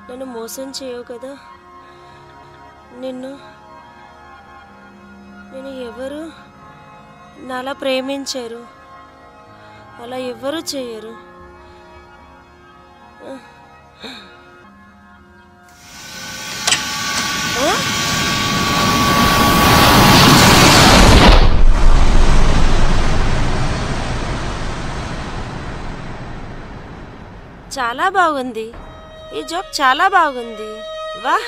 నన్ను మోసం చేయవు కదా. నిన్ను ఎవరు నాలా ప్రేమించారు, అలా ఎవరు చేయరు. చాలా బాగుంది, ఈ జోక్ చాలా బాగుంది. వాహ్,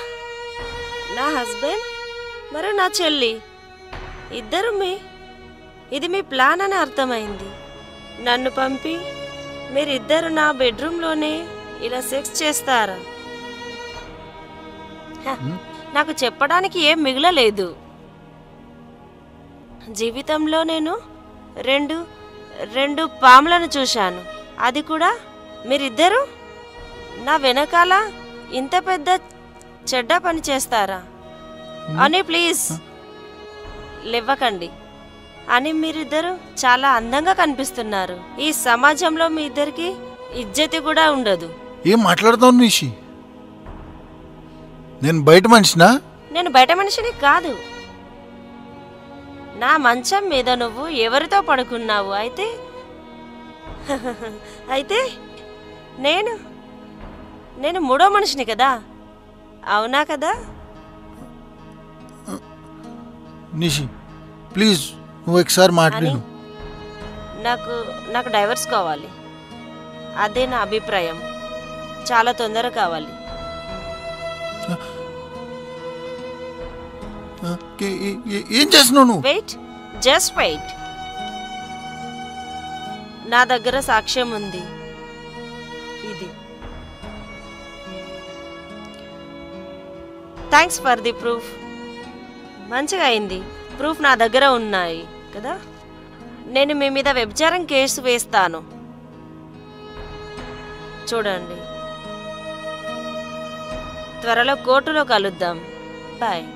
నా హస్బెండ్ మరియు నా చెల్లి ఇద్దరు ఇది మీ ప్లాన్ అని అర్థమైంది. నన్ను పంపి మీరిద్దరు నా బెడ్రూమ్లోనే ఇలా సెక్స్ చేస్తారా? నాకు చెప్పడానికి ఏం మిగలలేదు. జీవితంలో నేను రెండు పాములను చూశాను, అది కూడా మీరిద్దరు నా వెనకాల ఇంత పెద్ద చెడ్డ పని చేస్తారా అని. ప్లీజ్ లేవకండి అని. మీరిద్దరు చాలా అందంగా కనిపిస్తున్నారు. ఈ సమాజంలో మీ ఇద్దరికి ఇజ్జతి కూడా ఉండదు. ఏం మాట్లాడుతావు నిషి? నేను బయట మనిషినా? నేను బయట మనిషిని కాదు. నా మంచం మీద నువ్వు ఎవరితో పడుకున్నావు? అయితే నేను మూడో మనిషిని కదా, అవునా కదా? నిషి ప్లీజ్ నువ్వు ఒకసారి మాట్లాడు. నాకు డైవర్స్ కావాలి, అదే నా అభిప్రాయం. చాలా తొందరగా కావాలి. ఏం చేస్తున్నావు నువ్వు? Wait, just wait. నా దగ్గర సాక్ష్యం ఉంది. ఇది థ్యాంక్స్ ఫర్ ది ప్రూఫ్. మంచిగా అయింది, ప్రూఫ్ నా దగ్గర ఉన్నాయి కదా. నేను మీ మీద వ్యభిచారం కేసు వేస్తాను. చూడండి, త్వరలో కోర్టులో కలుద్దాం. బాయ్.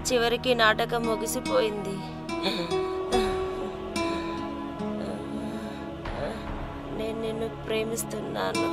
చివరికి నాటకం ముగిసిపోయింది. నేను నిన్ను ప్రేమిస్తున్నాను.